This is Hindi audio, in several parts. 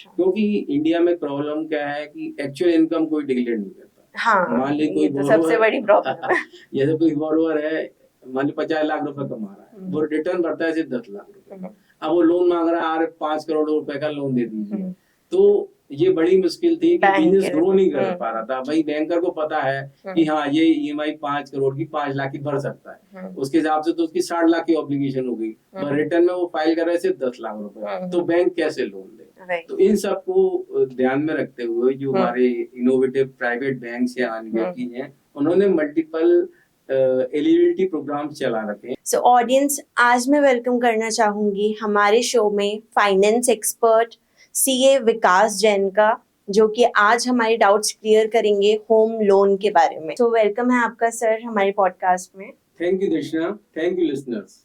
अच्छा। क्योंकि इंडिया में प्रॉब्लम क्या है कि एक्चुअल इनकम कोई डिक्लेयर नहीं करता। हाँ, मान ली कोई ये तो सबसे borrower- बड़ी प्रॉब्लम है। जैसे कोई बॉरोवर है, मान ली 50 लाख रुपए कमा रहा है, वो रिटर्न भरता है सिर्फ 10 लाख रुपए। अब वो लोन मांग रहा है, अरे 5 करोड़ रुपए का लोन दे दीजिए। तो ये बड़ी मुश्किल थी कि बैंक बिजनेस के ग्रो नहीं कर लिए। पा रहा था। भाई बैंकर को पता है कि हाँ ये ईएमआई 5 करोड़ की 5 लाख की भर सकता है, उसके हिसाब से तो उसकी 60 लाख की ऑब्लिगेशन हो गई, पर रिटर्न में वो फाइल कर रहे हैं सिर्फ 10 लाख रुपए, तो बैंक कैसे लोन दे। तो इन सबको ध्यान में रखते हुए जो हमारे इनोवेटिव प्राइवेट बैंक या एनबीएफसी हैं, उन्होंने मल्टीपल एलिजिबिलिटी प्रोग्राम चला रखे हैं। सो ऑडियंस, आज मैं वेलकम करना चाहूंगी हमारे शो में फाइनेंस एक्सपर्ट सीए विकास जैन का, जो कि आज हमारे डाउट्स क्लियर करेंगे होम लोन के बारे में। तो वेलकम है आपका सर हमारे पॉडकास्ट में। Thank you Darshana, thank you listeners.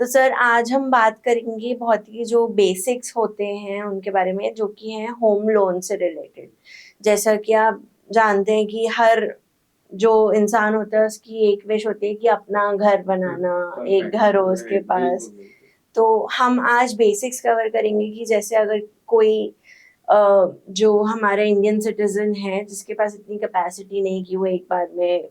तो सर आज हम बात करेंगे बहुत ही जो बेसिक्स होते हैं उनके बारे में, जो कि हैं होम लोन से रिलेटेड। जैसा कि आप जानते हैं कि हर जो इंसान होता है उसकी एक विश होती है कि अपना घर बनाना, एक घर हो उसके पास। तो हम आज बेसिक्स कवर करेंगे कि जैसे अगर कोई जो हमारा इंडियन सिटीजन है जिसके पास इतनी कैपेसिटी नहीं कि वो एक बार में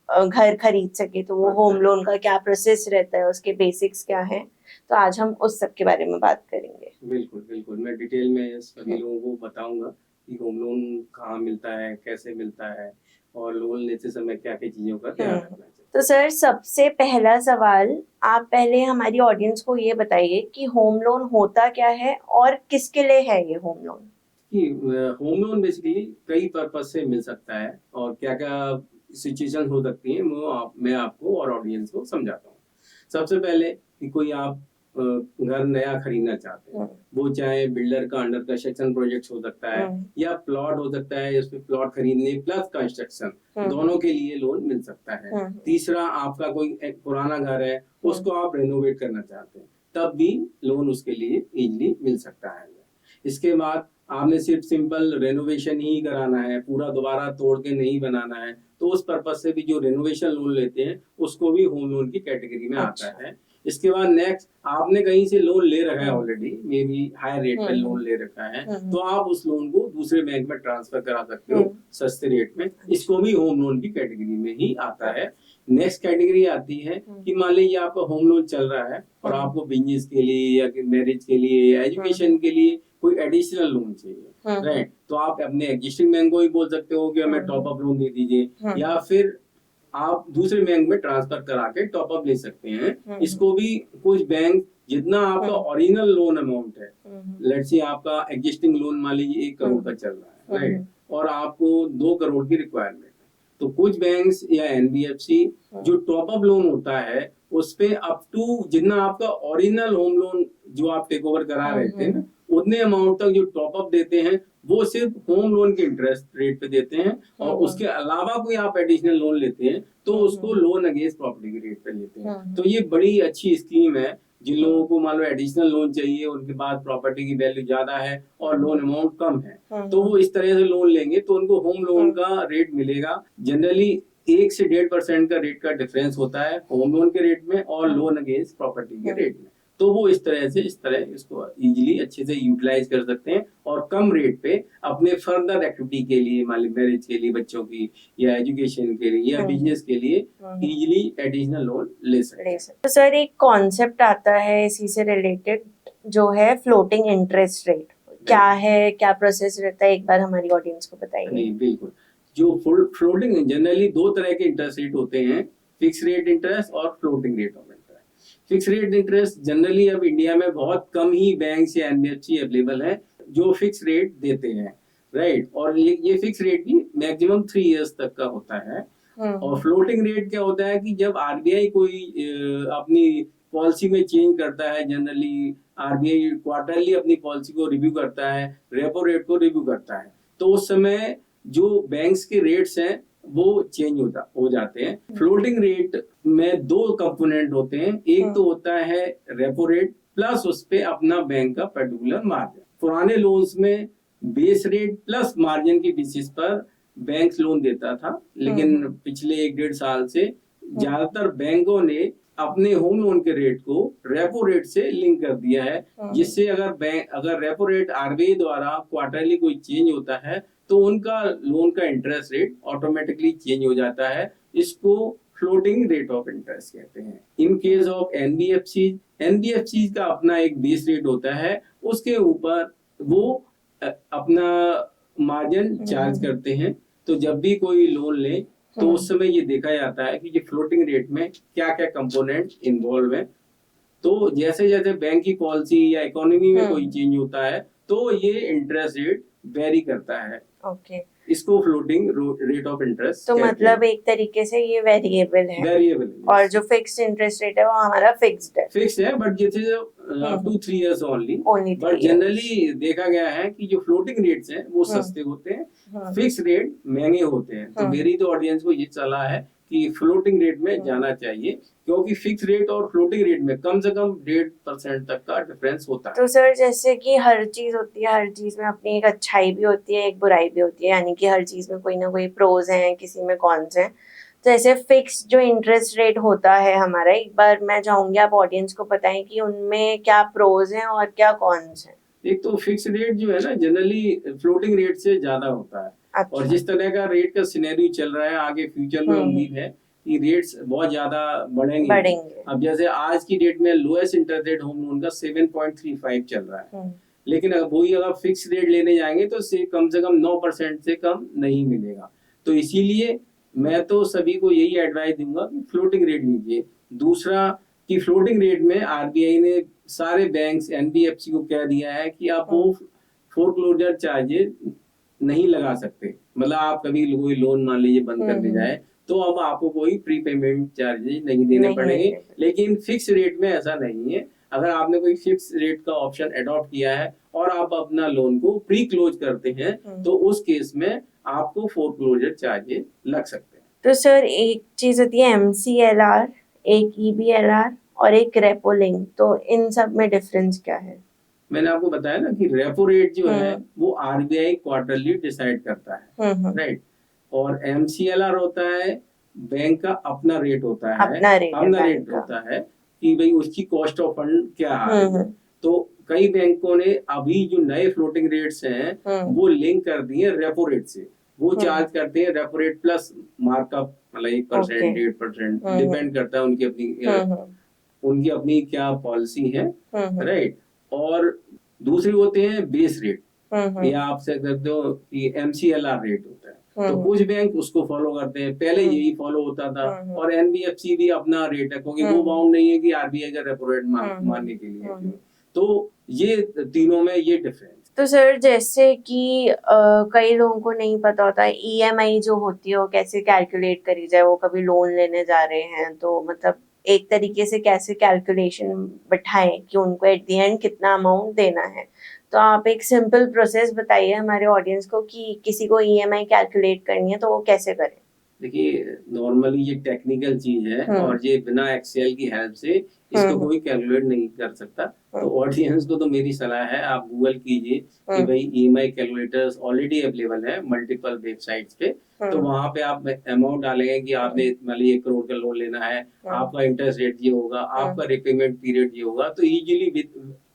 घर खरीद सके, तो वो होम लोन का क्या प्रोसेस रहता है, उसके बेसिक्स क्या हैं, तो आज हम उस सब के बारे में बात करेंगे। बिल्कुल बिल्कुल, मैं डिटेल में सभी लोगों को बताऊंगा कि होम लोन कहाँ मिलता है, कैसे मिलता है, और लोन लेते समय क्या क्या चीजों का ध्यान रखना चाहिए। तो सर सबसे पहला सवाल, आप पहले हमारी ऑडियंस को ये बताइए कि होम लोन होता क्या है और किसके लिए है ये होम लोन। कि होम लोन बेसिकली कई पर्पज से मिल सकता है और क्या क्या सिचुएशन हो सकती है वो मैं आपको और ऑडियंस को समझाता हूँ। सबसे पहले कि कोई आप घर नया खरीदना चाहते हैं, वो चाहे बिल्डर का अंडर कंस्ट्रक्शन प्रोजेक्ट हो सकता है या प्लॉट हो सकता है, इसमें प्लॉट खरीदने प्लस कंस्ट्रक्शन दोनों के लिए लोन मिल सकता है। तीसरा, आपका कोई एक पुराना घर है उसको आप रेनोवेट करना चाहते हैं, तब भी लोन उसके लिए इजीली मिल सकता है। इसके बाद आपने सिर्फ सिंपल रेनोवेशन ही कराना है, पूरा दोबारा तोड़ के नहीं बनाना है, तो उस पर्पज से भी जो रेनोवेशन लोन लेते हैं उसको भी होम लोन की कैटेगरी में आता है। इसके बाद नेक्स्ट, आपने कहीं से लोन ले रखा है already, may be high rate पे लोन ले रखा है, तो आप उस लोन को दूसरे बैंक में ट्रांसफर करा सकते हो सस्ते रेट में, इसको भी होम लोन की कैटेगरी में ही आता है। नेक्स्ट कैटेगरी आती है कि मान लीजिए आपका होम लोन चल रहा है और आपको बिजनेस के लिए या मैरिज के लिए या एजुकेशन के लिए कोई एडिशनल लोन चाहिए, राइट, तो आप अपने एग्जिस्टिंग बैंक को ही बोल सकते हो कि हमें टॉप अप लोन दे दीजिए, या फिर आप दूसरे बैंक में ट्रांसफर करा के टॉप अप ले सकते हैं। इसको भी कुछ बैंक जितना आपका ओरिजिनल लोन अमाउंट है, लेट्स से आपका एग्जिस्टिंग लोन मान लीजिए 1 करोड़ का चल रहा है, राइट, और आपको 2 करोड़ की रिक्वायरमेंट है, तो कुछ बैंक्स या एनबीएफसी जो टॉप अप लोन होता है उस पे अप टू जितना आपका ओरिजिनल होम लोन जो आप टेक ओवर करा रहे थे ना, उतने अमाउंट तक जो टॉप अप देते हैं वो सिर्फ होम लोन के इंटरेस्ट रेट पे देते हैं, और उसके अलावा कोई आप एडिशनल लोन लेते हैं तो उसको लोन अगेंस्ट प्रॉपर्टी के रेट पे लेते हैं। तो ये बड़ी अच्छी स्कीम है जिन लोगों को मान लो एडिशनल लोन चाहिए, उनके पास प्रॉपर्टी की वैल्यू ज्यादा है और लोन अमाउंट कम है, तो वो इस तरह से लोन लेंगे तो उनको होम लोन का रेट मिलेगा। जनरली 1 से 1.5% का रेट का डिफरेंस होता है होम लोन के रेट में और लोन अगेंस्ट प्रॉपर्टी के रेट में, तो वो इस तरह इसको इजीली अच्छे से यूटिलाइज कर सकते हैं और कम रेट पे अपने फर्दर एक्टिविटी के लिए, मान ली मैरिज के लिए, बच्चों की या एजुकेशन के लिए या बिजनेस के लिए इजीली एडिशनल लोन ले सकते हैं। तो सर एक कॉन्सेप्ट आता है इसी से रिलेटेड जो है फ्लोटिंग इंटरेस्ट रेट, क्या है, क्या प्रोसेस रहता है, एक बार हमारी ऑडियंस को बताइए। बिल्कुल, जो फ्लोटिंग जनरली 2 तरह के इंटरेस्ट रेट होते हैं, फिक्स रेट इंटरेस्ट और floating rate of interest. Fix rate interest generally अब इंडिया में बहुत कम ही बैंक्स या एनबीएफसी अवेलेबल है जो फिक्स रेट देते हैं, राइट, और ये फिक्स रेट भी मैक्सिमम 3 इयर्स तक का होता है। और फ्लोटिंग रेट क्या होता है कि जब आरबीआई कोई अपनी पॉलिसी में चेंज करता है, जनरली आरबीआई क्वार्टरली अपनी पॉलिसी को रिव्यू करता है, रेपो रेट को रिव्यू करता है, तो उस समय जो बैंक्स के रेट्स हैं वो चेंज हो जाते हैं। फ्लोटिंग रेट में 2 कंपोनेंट होते हैं, एक तो होता है रेपो रेट प्लस उस पे अपना बैंक का पर्टिकुलर मार्जिन। पुराने लोन्स में बेस रेट प्लस मार्जिन की बेसिस पर बैंक लोन देता था, लेकिन पिछले 1-1.5 साल से ज्यादातर बैंकों ने अपने होम लोन के रेट को रेपो रेट से लिंक कर दिया है, जिससे अगर रेपो रेट आरबीआई द्वारा क्वार्टरली कोई चेंज होता है तो उनका लोन का इंटरेस्ट रेट ऑटोमेटिकली चेंज हो जाता है। इसको फ्लोटिंग रेट ऑफ इंटरेस्ट कहते हैं। इन केस ऑफ एनबीएफसी का अपना एक बेस रेट होता है, उसके ऊपर वो अपना मार्जिन चार्ज करते हैं। तो जब भी कोई लोन ले तो उस समय ये देखा जाता है कि ये फ्लोटिंग रेट में क्या क्या कंपोनेंट इन्वॉल्व है। तो जैसे जैसे बैंक की पॉलिसी या इकोनॉमी में कोई चेंज होता है तो ये इंटरेस्ट रेट वेरी करता है। ओके, इसको फ्लोटिंग रेट ऑफ इंटरेस्ट तो मतलब एक तरीके से ये वेरिएबल है। और जो फिक्स्ड इंटरेस्ट रेट है वो हमारा फिक्स्ड है, बट ये up to 3 years only. But generally देखा गया है कि जो फ्लोटिंग रेट्स हैं वो सस्ते होते हैं, फिक्स रेट महंगे होते हैं। तो मेरी तो ऑडियंस को ये सलाह है कि फ्लोटिंग रेट में जाना चाहिए, क्योंकि फिक्स रेट और फ्लोटिंग रेट में कम से कम 1.5% तक का डिफरेंस होता है। तो सर जैसे कि हर चीज होती है, हर चीज में अपनी एक अच्छाई भी होती है, एक बुराई भी होती है, यानी कि हर चीज में कोई ना कोई प्रोज हैं, किसी में कॉन्स हैं। तो ऐसे फिक्स जो इंटरेस्ट रेट होता है हमारा, एक बार मैं चाहूंगी आप ऑडियंस को बताएं कि उनमें क्या प्रोज हैं और क्या कॉन्स हैं। एक तो फिक्स रेट जो है ना जनरली फ्लोटिंग रेट से ज्यादा होता है। अच्छा। और जिस तरह का रेट का सिनेरियो चल रहा है आगे फ्यूचर में उम्मीद है कि रेट्स बहुत ज्यादा बढ़ेंगे। अब जैसे आज की डेट में lowest interest rate home loan का 7.35 चल रहा है, लेकिन अगर फिक्स रेट लेने जाएंगे तो कम से कम 9% से कम नहीं मिलेगा। तो इसीलिए मैं तो सभी को यही एडवाइस दूंगा कि फ्लोटिंग रेट लीजिए। दूसरा कि फ्लोटिंग रेट में आरबीआई ने सारे बैंक्स एनबीएफसी को कह दिया है कि आप वो फोरक्लोजर चार्जेस नहीं लगा सकते। मतलब आप कभी कोई लोन मान लीजिए बंद करने जाए तो अब आपको कोई प्रीपेमेंट चार्जेस नहीं देने पड़ेंगे, लेकिन फिक्स रेट में ऐसा नहीं है। अगर आपने कोई फिक्स रेट का ऑप्शन अडॉप्ट किया है और आप अपना लोन को प्री क्लोज करते हैं तो उस केस में आपको फोरक्लोजर चार्जेस लग सकते हैं। तो सर एक चीज होती है MCLR, एक EBLR और एक रेपो लिंक, तो इन सब में डिफरेंस क्या है? मैंने आपको बताया ना कि रेपो रेट जो है वो आरबीआई क्वार्टरली डिसाइड करता है, राइट। और MCLR होता है बैंक का अपना रेट होता है, अपना रेट होता है कि भाई उसकी कॉस्ट ऑफ फंड क्या है। तो कई बैंकों ने अभी जो नए फ्लोटिंग रेट्स हैं वो लिंक कर दिए रेपो रेट से। वो चार्ज करते हैं रेपो रेट प्लस मार्कअप, मतलब 1%, 1.5% डिपेंड करता है उनकी अपनी क्या पॉलिसी है, राइट। और दूसरे होते हैं बेस रेट, या आप से करते हो कि MCLR रेट होता है। तो कुछ बैंक उसको फॉलो करते हैं, पहले यही फॉलो होता था। और एनबीएफसी भी अपना रेट है, क्योंकि वो बाउंड नहीं है कि आरबीआई का रेपो रेट मानने के लिए। तो ये तीनों में ये डिफरेंस। तो सर जैसे कि कई लोगों को नहीं पता होता EMI जो होती है वो कैसे कैलकुलेट करी जाए। वो कभी लोन लेने जा रहे हैं तो मतलब एक तरीके से कैसे कैलकुलेशन बैठाएं कि उनको एट द एंड कितना अमाउंट देना है। तो आप एक सिंपल प्रोसेस बताइए हमारे ऑडियंस को कि किसी को EMI कैलकुलेट करनी है तो वो कैसे करें। देखिए नॉर्मली ये टेक्निकल चीज है और ये बिना एक्सेल की हेल्प से इसको कोई कैलकुलेट नहीं कर सकता। तो ऑडियंस को तो मेरी सलाह है आप गूगल कीजिए कि भाई EMI कैलकुलेटर्स ऑलरेडी अवेलेबल है मल्टीपल वेबसाइट्स पे। तो वहां पे आप अमाउंट डालेंगे कि आपने मान लीजिए 1 करोड़ का लोन लेना है, आपका इंटरेस्ट रेट ये होगा, आपका रिपेमेंट पीरियड ये होगा। तो इजीली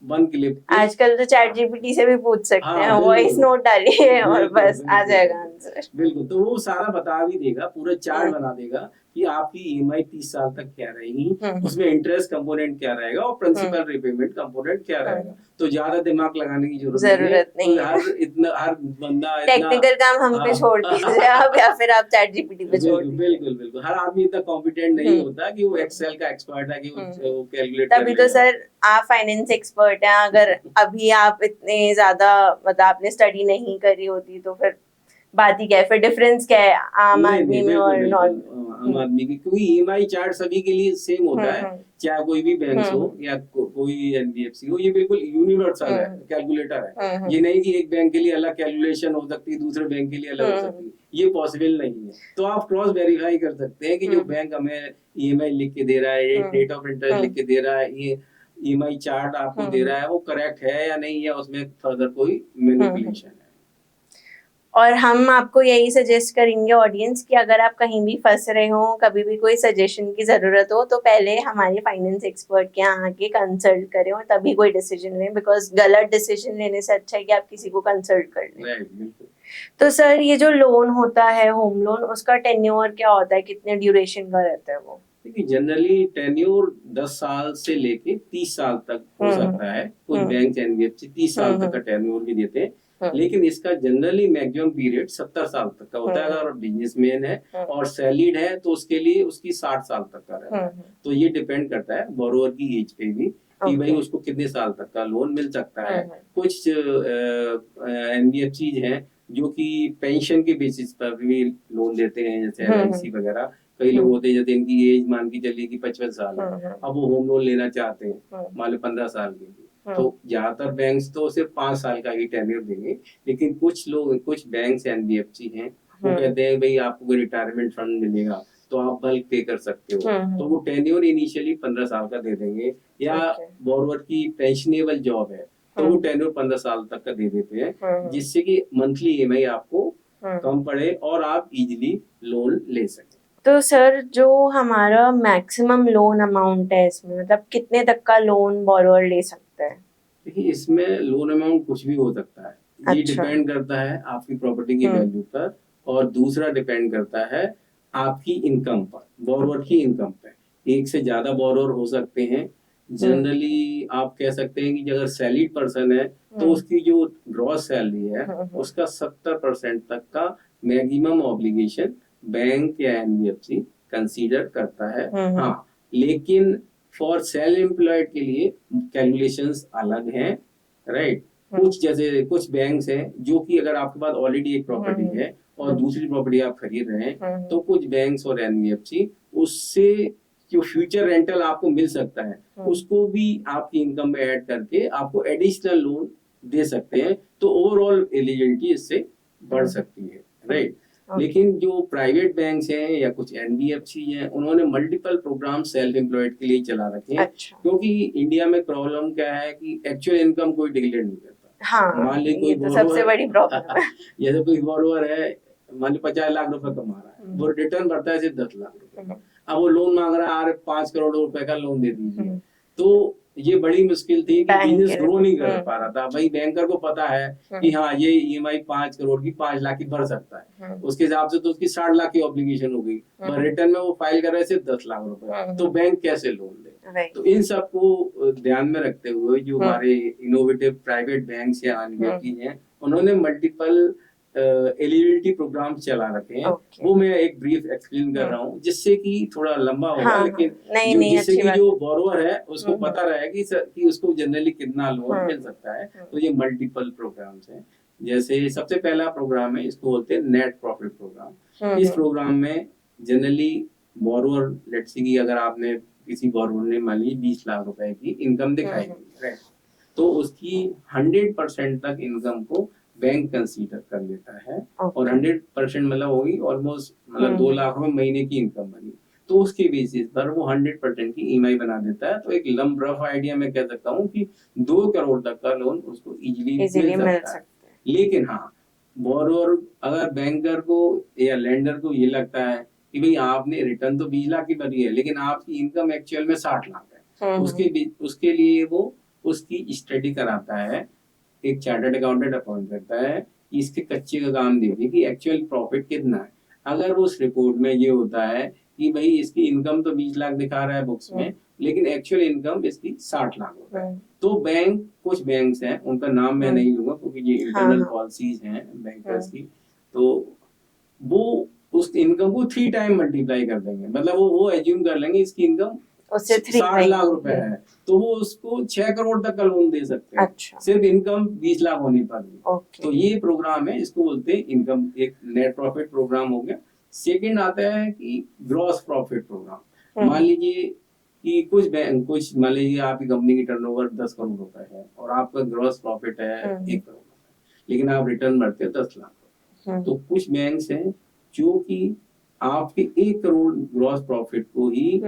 1 क्लिक आजकल तो ChatGPT से भी पूछ सकते हैं, वॉइस नोट डालिए और बस आ जाएगा आंसर। बिल्कुल, तो वो सारा बता भी देगा, पूरा चार्ट बना देगा कि आपकी EMI 30 साल तक क्या रहेगी, उसमें इंटरेस्ट कंपोनेंट क्या रहेगा और प्रिंसिपल रिपेमेंट कंपोनेंट क्या रहेगा। तो ज्यादा दिमाग लगाने की जरूरत नहीं है। हर बंदा टेक्निकल काम हम पे छोड़ दीजिए आप, या फिर आप ChatGPT पे छोड़ दीजिए। बिल्कुल हर आदमी इतना कॉम्पिटेंट नहीं होता कि वो एक्सेल का एक्सपर्ट है कि वो कैलकुलेट। तभी तो सर आप फाइनेंस एक्सपर्ट हैं। अगर अभी आप इतने ज्यादा मतलब आपने स्टडी नहीं करी होती तो फिर बात ही क्या है, फिर डिफरेंस क्या है आम आदमी में और आम आदमी की। क्योंकि EMI चार्ट सभी के लिए सेम होता है, चाहे कोई भी बैंक हो या कोई NBFC हो। ये बिल्कुल यूनिवर्सल है, कैलकुलेटर है। ये नहीं कि एक बैंक के लिए अलग कैलकुलेशन हो सकती है, दूसरे बैंक के लिए अलग हो सकती है, ये पॉसिबल नहीं है। तो आप क्रॉस वेरीफाई कर सकते हैं कि जो बैंक हमें EMI लिख के दे रहा है, रेट ऑफ इंटरेस्ट लिख के दे रहा है, ये EMI चार्ट आपको दे रहा है, वो करेक्ट है या नहीं, या उसमें फर्दर कोई मैनिपुलेशन है। और हम आपको यही सजेस्ट करेंगे ऑडियंस कि अगर आप कहीं भी फंस रहे हो, कभी भी कोई सजेशन की ज़रूरत हो, तो पहले हमारे फाइनेंस एक्सपर्ट के यहाँ आके कंसल्ट करें और तभी कोई डिसीजन लें, बिकॉज गलत डिसीजन लेने से अच्छा है कि आप किसी को कंसल्ट कर लें। बिल्कुल। तो सर, ये जो लोन होता है होम लोन, उसका टेन्योर क्या होता है, कितने ड्यूरेशन का रहता है वो? देखिए जनरली टेन्योर 10 साल से लेके 30 साल तक हो सकता है। कुछ बैंक एनबीएफसी 30 साल तक का टेन्योर भी देते हैं, लेकिन इसका जनरली मैक्सिमम पीरियड 70 साल तक का होता है। अगर बिजनेसमैन है और सैलरीड है तो उसके लिए उसकी 60 साल तक का रहता है। तो ये डिपेंड करता है बोरोवर की एज पे भी कि भाई उसको कितने साल तक का लोन मिल सकता है। कुछ एनबीएफसी हैं जो कि पेंशन के बेसिस पर भी लोन देते हैं, जैसे एलआईसी वगैरह। कई लोग होते हैं जैसे इनकी एज मान की चलिए कि 55 साल है, अब वो होम लोन लेना चाहते हैं मान लो 15 साल के लिए, तो ज्यादातर बैंक्स तो सिर्फ 5 साल का ही टेन्योर देंगे। लेकिन कुछ बैंक्स एनबीएफसी हैं वो कहते हैं भाई आपको कोई रिटायरमेंट फंड मिलेगा तो आप बल्क पे कर सकते हो, तो वो टेन्योर इनिशियली 15 साल का दे देंगे। या बोरोवर की पेंशनेबल जॉब है तो वो टेन्योर 15 साल तक का दे देते हैं, जिससे कि मंथली ईएमआई आपको कम पड़े और आप इजीली लोन ले सकें। तो सर, जो हमारा मैक्सिमम लोन अमाउंट है इसमें, मतलब कितने तक का लोन बोरोवर ले सकता है? देखिए इसमें लोन अमाउंट कुछ भी हो सकता है। ये डिपेंड करता है आपकी प्रॉपर्टी की वैल्यू पर, और दूसरा डिपेंड करता है आपकी इनकम पर, बोरोवर की इनकम पर। एक से ज्यादा बोरोवर हो सकते हैं। जनरली आप कह सकते हैं कि अगर सैलरीड पर्सन है तो उसकी जो ग्रॉस सैलरी है उसका 70% तक का मैक्सिमम ऑब्लिगेशन बैंक या एनबीएफसी कंसीडर करता है। हाँ, लेकिन फॉर सेल्फ एम्प्लॉयड के लिए कैलकुलेशंस अलग हैं, राइट। कुछ बैंक्स हैं जो कि अगर आपके पास ऑलरेडी एक प्रॉपर्टी है और दूसरी प्रॉपर्टी आप खरीद रहे हैं, तो कुछ बैंक्स और एनबीएफसी उससे जो फ्यूचर रेंटल आपको मिल सकता है उसको भी आपकी इनकम में ऐड करके आपको एडिशनल लोन दे सकते हैं, तो ओवरऑल एलिजिबिलिटी इससे बढ़ सकती है, राइट। लेकिन जो प्राइवेट बैंक्स हैं या कुछ एनबीएफसी हैं, उन्होंने मल्टीपल प्रोग्राम सेल्फ एम्प्लॉयड के लिए चला रखे हैं। क्योंकि इंडिया में प्रॉब्लम क्या है कि एक्चुअल इनकम कोई डिक्लेयर नहीं करता। मान लीजिए कोई तो सबसे बड़ी प्रॉब्लम है। जैसे कोई बोरोवर है, मान लीजिए 50 लाख रुपए कमा रहा है, वो रिटर्न भरता है सिर्फ 10 लाख रुपए, अब वो लोन मांग रहा है 5 करोड़ रुपए का लोन दे दीजिए। तो ये बड़ी मुश्किल थी कि बिजनेस ग्रो नहीं कर पा रहा था। भाई बैंकर को पता है कि हाँ ये ईएमआई 5 करोड़ की 5 लाख की भर सकता है, उसके हिसाब से तो उसकी 60 लाख की ऑब्लिगेशन हो गई, पर रिटर्न में वो फाइल कर रहे सिर्फ 10 लाख रुपए, तो बैंक कैसे लोन दे? तो इन सबको ध्यान में रखते हुए जो हमारे इनोवेटिव प्राइवेट बैंक्स या एनबीएफसी हैं, उन्होंने मल्टीपल एलिजिबिलिटी प्रोग्राम चला रखे हैं। वो मैं एक ब्रीफ एक्सप्लेन कर रहा हूँ जिससे कि थोड़ा लंबा होगा, लेकिन जिससे कि जो बोरोवर है उसको पता रहे कि उसको जनरली कितना लोन मिल सकता है। तो ये मल्टीपल प्रोग्राम्स हैं। जैसे सबसे पहला प्रोग्राम है, इसको बोलते हैं नेट प्रॉफिट प्रोग्राम। इस प्रोग्राम में जनरली बोरोवर, लेट्स से कि अगर आपने किसी बोरोवर ने मान ली 20 लाख रुपए की इनकम दिखाई, तो उसकी 100% तक इनकम को बैंक कंसीडर कर लेता है। और 100% मतलब होगी ऑलमोस्ट, मतलब 2 लाख रुपए महीने की इनकम बनी, तो उसके बेसिस पर वो 100% की ईएमआई बना देता है। तो एक लंब रफ आइडिया मैं कह सकता हूँ कि 2 करोड़ तक का लोन उसको इजीली मिल सकता है। लेकिन हाँ, बोरोवर अगर बैंकर को या लेंडर को ये लगता है कि भाई आपने रिटर्न तो 20 लाख की भरी है लेकिन आपकी इनकम एक्चुअल में 60 लाख है, उसके लिए वो उसकी स्टडी कराता है, एक चार्टर्ड अकाउंटेंट अपॉइंट करता है, इसके कच्चे का काम देखिए कि एक्चुअल प्रॉफिट कितना है। अगर उस रिपोर्ट में ये होता है कि भाई इसकी इनकम तो 20 लाख दिखा रहा है बुक्स में, लेकिन एक्चुअल इनकम इसकी 60 लाख होता है, तो बैंक, कुछ बैंक्स हैं उनका नाम मैं नहीं लूंगा क्योंकि ये इंटरनल पॉलिसीज हैं बैंकर्स की, तो वो उस इनकम को 3 टाइम मल्टीप्लाई कर देंगे। मतलब वो एज्यूम कर लेंगे इसकी इनकम 60 लाख रुपए है, तो वो उसको 6 करोड़ तक का लोन दे सकते हैं। अच्छा। सिर्फ इनकम 20 लाख होने पर भी। तो ये प्रोग्राम है, इसको बोलते हैं इनकम, एक नेट प्रॉफिट प्रोग्राम हो गया। सेकंड आता है कि ग्रॉस प्रॉफिट प्रोग्राम। मान लीजिए कि कुछ मान लीजिए आपकी कंपनी की टर्नओवर 10 करोड़ रुपए है और आपका ग्रॉस प्रॉफिट है 1 करोड़ रुपए, लेकिन आप रिटर्न भरते हैं 10 लाख। तो कुछ बैंक्स हैं जो कि आपके 1 करोड़ ग्रॉस प्रॉफिट को ही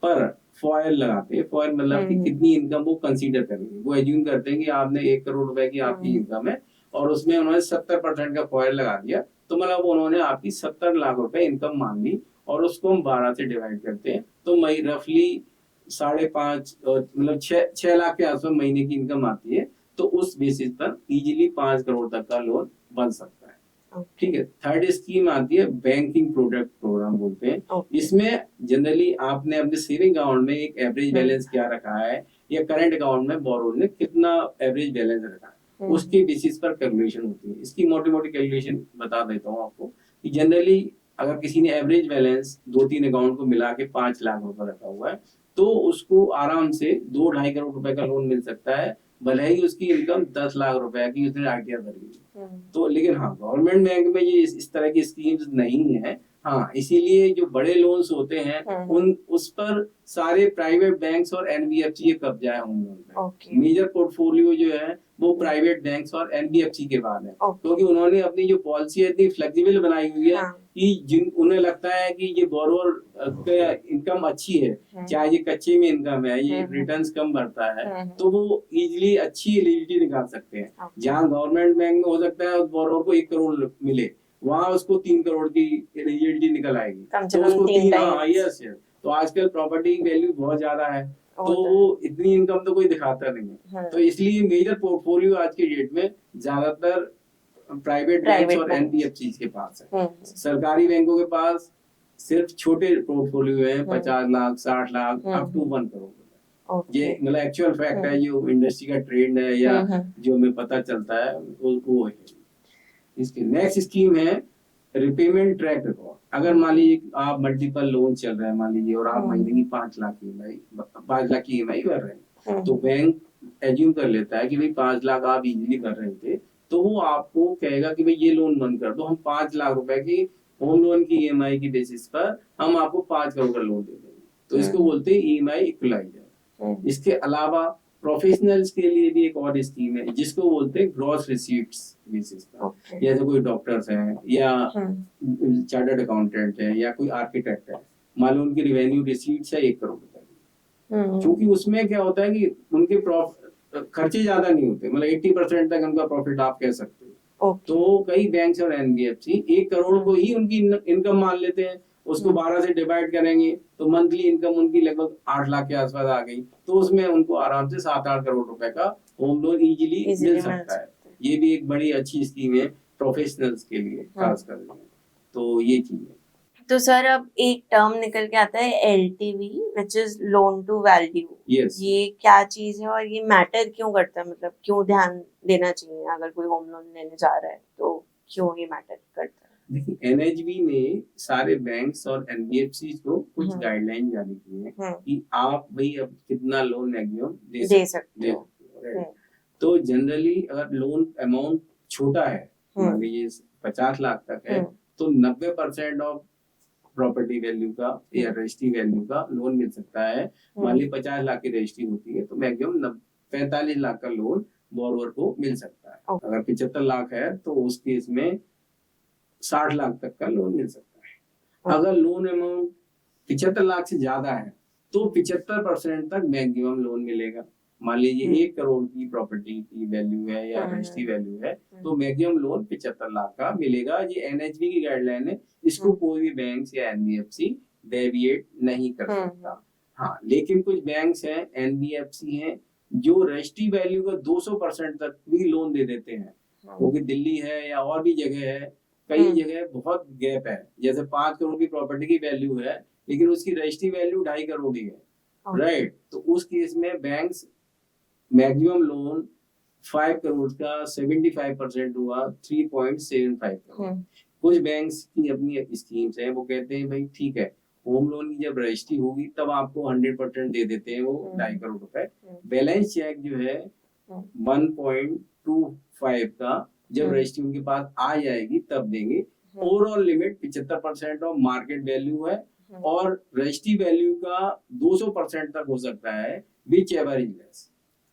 पर फॉयल लगाते हैं। फॉयल मतलब कि कितनी इनकम वो कंसीडर करेंगे। वो एज्यूम करते हैं कि आपने 1 करोड़ रुपए की आपकी इनकम है और उसमें उन्होंने 70% का फॉयल लगा दिया, तो मतलब उन्होंने आपकी 70 लाख रुपए इनकम मान ली, और उसको हम 12 से डिवाइड करते हैं तो मई रफली 5.5 मतलब 6 लाख के आसपास महीने की इनकम आती है। तो उस बेसिस पर इजीली 5 करोड़ तक का लोन बन सकता है। ठीक है। थर्ड स्कीम आती है बैंकिंग प्रोडक्ट प्रोग्राम बोलते हैं। इसमें जनरली आपने अपने सेविंग अकाउंट में एक एवरेज बैलेंस क्या रखा है, या करंट अकाउंट में बोरोर ने कितना एवरेज बैलेंस रखा है, उसके बेसिस पर कैलकुलेशन होती है। इसकी मोटी मोटी कैलकुलेशन बता देता हूँ आपको कि जनरली अगर किसी ने एवरेज बैलेंस 2-3 अकाउंट को मिला के 5 लाख रुपए रखा हुआ है, तो उसको आराम से 2-2.5 करोड़ रुपए का लोन मिल सकता है, भले ही उसकी इनकम 10 लाख रुपए की उसने आईटीआर भरी है। तो लेकिन हाँ, गवर्नमेंट बैंक में ये इस तरह की स्कीम्स नहीं है। हाँ, इसीलिए जो बड़े लोन्स होते हैं उस पर सारे प्राइवेट बैंक्स और एनबीएफसी का कब्जा है होम लोन पे। मेजर पोर्टफोलियो जो है वो प्राइवेट बैंक्स और एनबीएफसी के बाद है, क्योंकि उन्होंने अपनी जो पॉलिसी है इतनी फ्लेक्सिबल बनाई हुई है कि उन्हें लगता है कि ये बोरोवर का इनकम अच्छी है, चाहे ये कच्चे में इनकम है, ये रिटर्न्स कम भरता है, तो वो इजीली अच्छी एलिजिबिलिटी निकाल सकते हैं। जहाँ गवर्नमेंट बैंक में हो सकता है बोरोवर को 1 करोड़ मिले, वहाँ उसको 3 करोड़ की एलिजिबिलिटी निकल आएगी, तो उसको 3 यस। तो आजकल प्रॉपर्टी की वैल्यू बहुत ज्यादा है, तो वो इतनी इनकम तो कोई दिखाता नहीं है। तो इसलिए मेजर पोर्टफोलियो आज के डेट में ज्यादातर प्राइवेट बैंक्स और एनबीएफसी के पास है। सरकारी बैंकों के पास सिर्फ छोटे पोर्टफोलियो है, 50 लाख 60 लाख अप टू 1 करोड़। ये मतलब एक्चुअल फैक्ट है, जो इंडस्ट्री का ट्रेंड है या जो हमें पता चलता है वो है। इसकी नेक्स्ट स्कीम है रिपेमेंट ट्रैक रिकॉर्ड। अगर मान लीजिए आप मल्टीपल लोन चल रहे हैं, मान लीजिए, और आप महीने की 5 लाख की ईएमआई भर रहे हैं, तो बैंक एज्यूम कर लेता है कि भाई 5 लाख आप इजीली कर रहे थे, तो वो आपको कहेगा कि भाई ये लोन बंद कर दो, हम 5 लाख रुपए की होम लोन की ईएमआई की बेसिस पर हम आपको 5 करोड़ का लोन दे देंगे। तो इसको बोलते हैं ईएमआई इक्वलाइजर। इसके अलावा प्रोफेशनल्स के लिए भी एक और स्कीम है जिसको बोलते हैं ग्रॉस रिसीट्स बेसिस पर। जैसे कोई डॉक्टर्स हैं या चार्टर्ड अकाउंटेंट है या कोई आर्किटेक्ट है, मान लो उनकी रेवेन्यू रिसीट्स है 1 करोड़ रुपए, क्योंकि उसमें क्या होता है कि उनके खर्चे ज्यादा नहीं होते, मतलब 80% तक उनका प्रॉफिट आप कह सकते हो। तो कई बैंक्स और एनबीएफसी 1 करोड़ को ही उनकी इनकम मान लेते हैं, उसको 12 से डिवाइड करेंगे तो मंथली इनकम उनकी लगभग 8 लाख के आसपास आ गई, तो उसमें उनको आराम से 7-8 करोड़ रुपए का होम लोन इजीली मिल सकता है। ये भी एक बड़ी अच्छी स्कीम है प्रोफेशनल्स के लिए खासकर। तो ये चीज है। तो सर अब एक टर्म निकल के आता है LTV, which is loan to value. ये क्या चीज है और ये मैटर क्यों करता है, मतलब क्यों ध्यान देना चाहिए अगर कोई होम लोन लेने जा रहा है, तो क्यों ये मैटर करता है? देखिए, एनएचबी ने सारे बैंक्स और एनबीएफसी को कुछ गाइडलाइन जारी की है कि आप भाई अब कितना लोन मैक्सिमम दे सकते हो। तो जनरली अगर लोन अमाउंट छोटा है, मान लीजिए 50 लाख तक है, तो 90% ऑफ प्रॉपर्टी वैल्यू का या रजिस्ट्री वैल्यू का लोन मिल सकता है। मान लीजिए 50 लाख की रजिस्ट्री होती है तो मैक्सिमम 45 लाख का लोन बोरोवर को मिल सकता है। अगर 75 लाख है तो उस केस में 60 लाख तक का लोन मिल सकता है। अगर लोन अमाउंट 75 लाख से ज्यादा है तो 75% तक मैक्सिमम लोन मिलेगा। मान लीजिए 1 करोड़ की प्रॉपर्टी की वैल्यू है या रजिस्ट्री वैल्यू है, तो मैक्सिमम लोन 75 लाख का मिलेगा। ये एनएचबी की गाइडलाइन है, इसको कोई भी बैंक या एनबीएफसी डेविएट नहीं कर सकता। हाँ, लेकिन कुछ बैंक्स हैं, एनबीएफसी हैं, जो रजिस्ट्री वैल्यू का 200% तक भी लोन दे देते हैं। क्योंकि दिल्ली है या और भी जगह है, कई जगह बहुत गैप है, जैसे 5 करोड़ की प्रॉपर्टी की वैल्यू है लेकिन उसकी रजिस्ट्री वैल्यू 2.5 करोड़ ही है, राइट। तो उस केस में बैंक्स मैक्सिमम लोन 5 करोड़ का 75% हुआ 3.75 करोड़। कुछ बैंक्स की अपनी स्कीम्स है, वो कहते हैं भाई ठीक है, होम लोन की जब रजिस्ट्री होगी तब आपको 100% दे देते हैं वो 2.5 करोड़ रुपए। बैलेंस चेक जो है 1.25 का जब रजिस्ट्री उनके पास आ जाएगी तब देंगे। Overall limit 75% of market value है और रजिस्ट्री वैल्यू का 200% तक हो सकता है, which ever is less,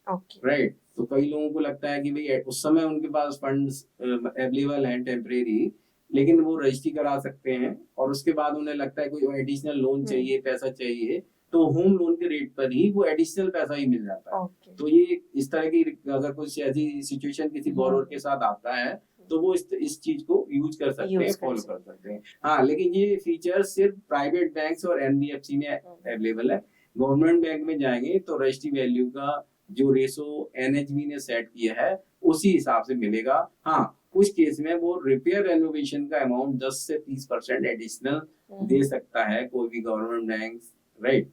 right. तो कई लोगों को लगता है कि भाई उस समय उनके पास फंड्स अवेलेबल हैं टेम्परेरी, लेकिन वो रजिस्ट्री करा सकते हैं और उसके बाद उन्हें लगता है कोई एडिशनल लोन चाहिए, पैसा चाहिए, तो होम लोन के रेट पर ही वो एडिशनल पैसा ही मिल जाता है। ओके। तो ये इस तरह की अगर कुछ ऐसी सिचुएशन किसी बोरोवर के साथ आता है तो वो इस चीज को यूज कर सकते हैं, फॉलो कर सकते हैं। हाँ, लेकिन ये फीचर सिर्फ प्राइवेट बैंक्स और एनबीएफसी में अवेलेबल है। गवर्नमेंट बैंक में जाएंगे तो रजिस्ट्री वैल्यू का जो रेशो एनएचबी ने सेट किया है उसी हिसाब से मिलेगा। हाँ, कुछ केस में वो रिपेयर रेनोवेशन का अमाउंट 10 से 30% एडिशनल दे सकता है कोई भी गवर्नमेंट बैंक, राइट।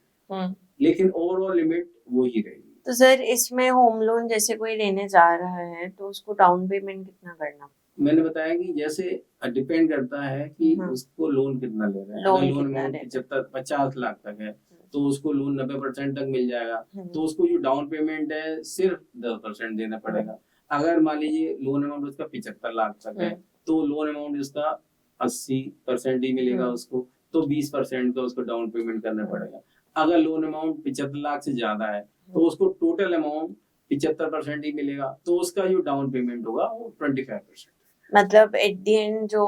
लेकिन ओवरऑल लिमिट वो ही रहेगी। तो सर इसमें होम लोन जैसे कोई लेने जा रहा है तो उसको डाउन पेमेंट कितना करना? मैंने बताया कि जैसे डिपेंड करता है कि उसको लोन कितना ले रहा है। अगर लोन अमाउंट 75-50 लाख तक है तो उसको लोन 90% तक मिल जाएगा। तो उसको जो डाउन पेमेंट है सिर्फ 10% देना पड़ेगा। अगर मान लीजिए लोन अमाउंट उसका 75 लाख तक है तो लोन अमाउंट उसका 80% ही मिलेगा उसको, तो 20% का उसको डाउन पेमेंट करना पड़ेगा। अगर लोन अमाउंट 75 लाख से ज्यादा है तो उसको टोटल अमाउंट 75% ही मिलेगा, तो उसका जो डाउन पेमेंट होगा वो 25%। मतलब एट द एंड जो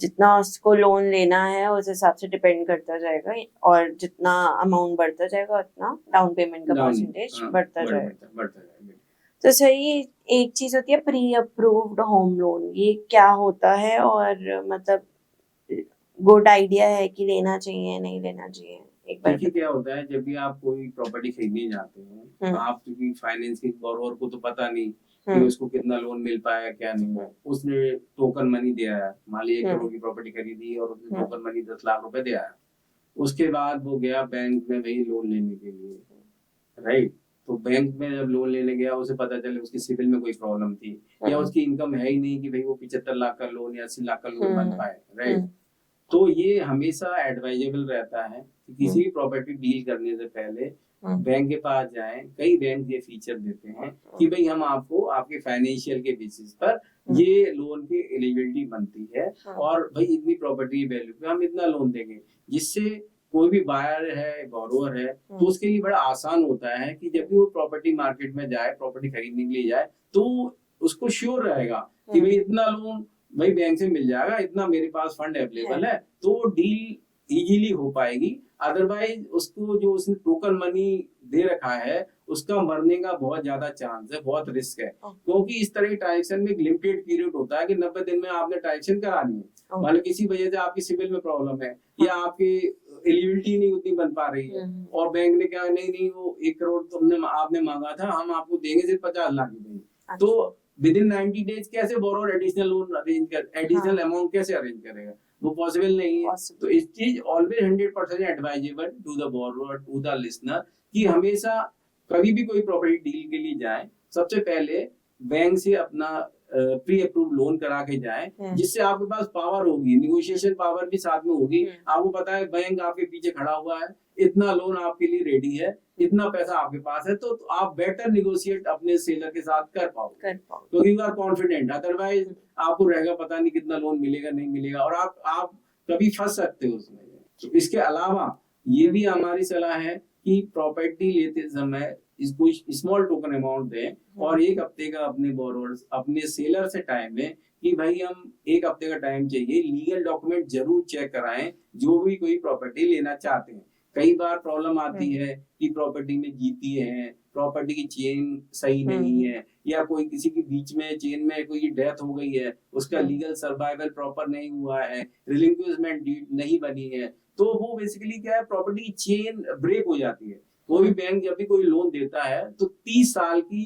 जितना उसको लोन लेना है उस हिसाब से डिपेंड करता जाएगा और जितना अमाउंट बढ़ता जाएगा उतना डाउन पेमेंट का परसेंटेज बढ़ता जाएगा। तो सही, एक चीज होती है प्री अप्रूव्ड होम लोन, ये क्या होता है और मतलब गुड आइडिया है कि लेना चाहिए नहीं लेना चाहिए? एक बार देखिए क्या होता है, जब भी आप कोई प्रॉपर्टी खरीदने जाते हैं आप क्योंकि फाइनेंस के बोरोवर को तो पता नहीं कि उसको कितना लोन मिल पाया क्या नहीं, उसने टोकन मनी दिया है, मान लीजिए 1 करोड़ की प्रॉपर्टी खरीदी और उसने टोकन मनी 10 लाख रुपए दिया है, उसके बाद वो गया बैंक में वही लोन लेने के लिए, राइट। तो बैंक में जब लोन लेने गया उसे पता चले उसकी सिविल में कोई प्रॉब्लम थी या उसकी इनकम है ही नहीं कि भाई वो 75 लाख का लोन या 80 लाख का लोन बन पाए, राइट। तो ये हमेशा एडवाइजेबल रहता है कि किसी भी प्रॉपर्टी डील करने से पहले बैंक के पास जाएं। कई बैंक ये फीचर देते हैं कि भाई हम आपको आपके फाइनेंशियल के बेसिस पर ये लोन की एलिजिबिलिटी बनती है और भाई इतनी प्रॉपर्टी वैल्यू पे हम इतना लोन देंगे, जिससे कोई भी बायर है बोरोवर है तो उसके लिए बड़ा आसान होता है कि जब भी वो प्रॉपर्टी मार्केट में जाए, प्रॉपर्टी खरीदने के लिए जाए, तो उसको श्योर रहेगा कि भाई इतना लोन भाई बैंक से मिल जाएगा, इतना मेरे पास फंड अवेलेबल है, तो वो डील इजीली हो पाएगी। अदरवाइज उसको जो उसने टोकन मनी दे रखा है उसका मरने का बहुत ज्यादा चांस है, बहुत रिस्क है, क्योंकि इस तरह की ट्रांजेक्शन में एक लिमिटेड पीरियड होता है कि 90 दिन में आपने ट्रांजेक्शन करानी है। मान लो किसी वजह से आपकी सिविल में प्रॉब्लम है या आपकी एलिजिबिलिटी नहीं उतनी बन पा रही है और बैंक ने कहा नहीं वो 1 करोड़ तुमने आपने मांगा था, हम आपको देंगे सिर्फ 50 लाख रुपए, तो विद इन 90 डेज कैसे बोरोवर एडिशनल लोन अरेंज कर, एडिशनल अमाउंट कैसे अरेंज करेगा, वो पॉसिबल नहीं है। तो इस चीज always 100% advisable to the borrower, to the listener, कि हमेशा कभी भी कोई प्रॉपर्टी डील के लिए जाए सबसे पहले बैंक से अपना प्री अप्रूव लोन करा के जाए, जिससे आपके पास पावर होगी, निगोशिएशन पावर भी साथ में होगी। आपको पता है बैंक आपके पीछे खड़ा हुआ है, इतना लोन आपके लिए रेडी है, इतना पैसा आपके पास है, तो आप बेटर निगोशिएट अपने सेलर के साथ कर पाओगे, क्योंकि यू आर कॉन्फिडेंट। अदरवाइज आपको रहेगा पता नहीं कितना लोन मिलेगा नहीं मिलेगा और आप कभी फंस सकते हो उसमें। तो इसके अलावा ये भी हमारी सलाह है कि प्रॉपर्टी लेते समय इसको स्मॉल टोकन अमाउंट दें और 1 हफ्ते का अपने बोरोवर्स अपने सेलर से टाइम लें कि भाई हम 1 हफ्ते का टाइम चाहिए, लीगल डॉक्यूमेंट जरूर चेक कराएं जो भी कोई प्रॉपर्टी लेना चाहते हैं। कई बार प्रॉब्लम आती है कि प्रॉपर्टी में जीती है, प्रॉपर्टी की चेन सही नहीं है या कोई किसी के बीच में चेन में कोई डेथ हो गई है, उसका लीगल सर्वाइवल प्रॉपर नहीं हुआ है, रिलिंक्विशमेंट डीड नहीं बनी है, तो वो बेसिकली क्या है, प्रॉपर्टी की चेन ब्रेक हो जाती है। कोई भी बैंक जब भी कोई लोन देता है तो 30 साल की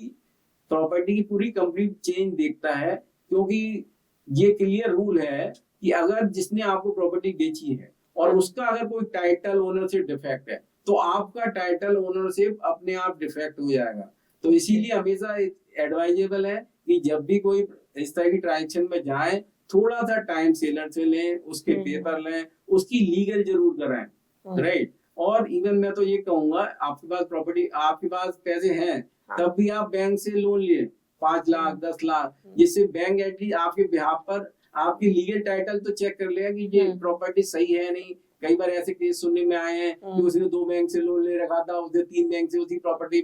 प्रॉपर्टी की पूरी कंप्लीट चेन देखता है, क्योंकि ये क्लियर रूल है कि अगर जिसने आपको प्रॉपर्टी बेची है और उसका अगर कोई टाइटल ओनरशिप डिफेक्ट है तो आपका टाइटल ओनरशिप अपने आप डिफेक्ट हो जाएगा। तो इसीलिए हमेशा एडवाइजेबल है कि जब भी कोई इस तरह की ट्रांजेक्शन में जाए थोड़ा सा टाइम सेलर से लें, उसके पेपर लें, उसकी लीगल जरूर कराएं, राइट। और इवन मैं तो ये कहूंगा आपके पास प्रॉपर्टी, आपके पास पैसे हैं तब भी आप बैंक से लोन लिए 5 लाख 10 लाख, जिससे बैंक एटलीस्ट आपके बिहाफ पर आपकी लीगल टाइटल तो चेक कर लेगा कि ये प्रॉपर्टी सही है नहीं। कई बार ऐसे केस सुनने में आए हैं कि उसने 2 बैंक से लोन ले रखा था, उसने 3 बैंक से उसी प्रॉपर्टी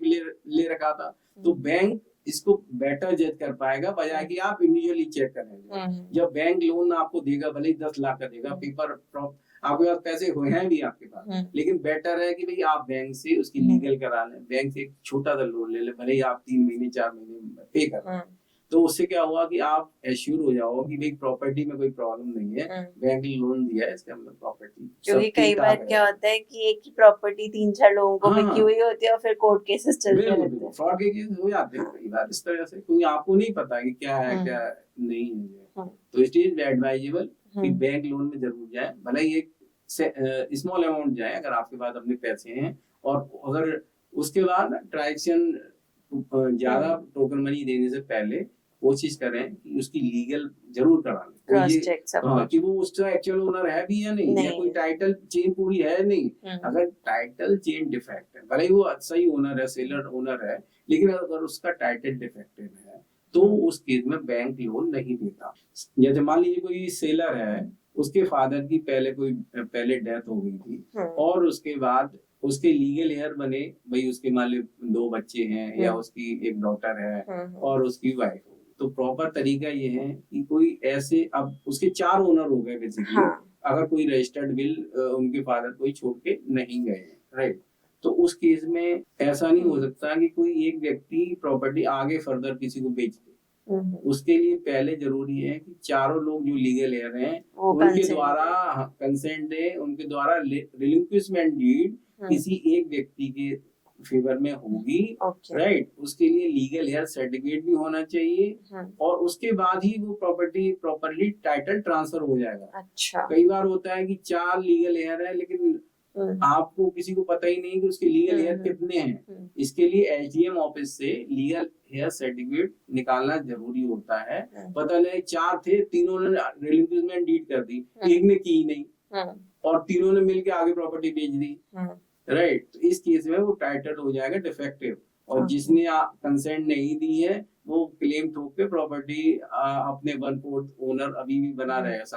ले रखा था, तो बैंक इसको बेटर जज कर पाएगा बजाय कि आप इंडिविजुअली चेक करेंगे। जब बैंक लोन आपको देगा भले ही 10 लाख का देगा, पेपर आपके पास पैसे हुए हैं भी आपके पास, लेकिन बेटर है कि भाई आप बैंक से उसकी लीगल करा लें, बैंक से एक छोटा सा लोन ले लें, भले ही आप 3 महीने 4 महीने पे कर, तो उससे क्या हुआ कि आप एश्योर हो जाओ कि भाई प्रॉपर्टी में कोई प्रॉब्लम नहीं है, बैंक ने लोन दिया है, इसका मतलब प्रॉपर्टी। क्योंकि कई बार क्या होता है कि एक ही प्रॉपर्टी 3-4 लोगों को बिकी हुई होती है और फिर कोर्ट केसेस चलते रहते हैं, फ्रॉड के केस हो जाते हैं कई बार इस तरह से, क्योंकि आपको नहीं पता कि क्या है क्या नहीं है। तो इसलिए एडवाइजेबल कि बैंक लोन में जरूर जाए, भले ही एक स्मॉल अमाउंट जाए अगर आपके पास अपने पैसे हैं, और अगर उसके बाद ट्रांजैक्शन ज्यादा टोकन मनी देने से पहले कोशिश करें कि उसकी लीगल जरूर करा लें, कि वो उसका एक्चुअल ओनर है भी या नहीं, या कोई टाइटल चेन पूरी है नहीं। अगर टाइटल चेन डिफेक्ट है, भले ही वो सही ओनर है, सेलर ओनर है, लेकिन अगर उसका टाइटल डिफेक्टिव है तो उस केस में बैंक लोन नहीं देता। जैसे मान लीजिए कोई सेलर है, उसके फादर की पहले डेथ हो गई थी, और उसके बाद उसके लीगल हेयर बने, भाई उसके मान ली 2 बच्चे हैं या उसकी एक डॉटर है और उसकी वाइफ, तो प्रॉपर तरीका ये है कि कोई ऐसे, अब उसके 4 ओनर हो गए बेसिकली, अगर कोई रजिस्टर्ड विल उनके फादर कोई छोड़ के नहीं गए, राइट। तो उस केस में ऐसा नहीं हो सकता कि कोई एक व्यक्ति प्रॉपर्टी आगे फर्दर किसी को बेच दे। उसके लिए पहले जरूरी है कि चारों लोग जो लीगल हेयर हैं उनके द्वारा कंसेंट दे, उनके द्वारा रिलिंक्विशमेंट डीड किसी एक व्यक्ति के फेवर में होगी, राइट। उसके लिए लीगल हेयर सर्टिफिकेट भी होना चाहिए, और उसके बाद ही वो प्रॉपर्टी प्रॉपरली टाइटल ट्रांसफर हो जाएगा। अच्छा। कई बार होता है कि 4 लीगल हेयर है, लेकिन आपको किसी को पता ही नहीं कि उसके लीगल हेयर कितने हैं। इसके लिए एसडीएम ऑफिस से लीगल हेयर सर्टिफिकेट निकालना जरूरी होता है। पता नहीं 4 थे, तीनों ने रिलिंक्विशमेंट डीड कर दी, एक ने की नहीं, और तीनों ने मिलकर आगे प्रॉपर्टी बेच दी, राइट। तो इस केस में वो टाइटल हो जाएगा डिफेक्टिव, और जिसने कंसेंट नहीं दी है वो क्लेम ठोक के प्रॉपर्टी अपने 1/4 ओनर अभी भी बना रहेगा।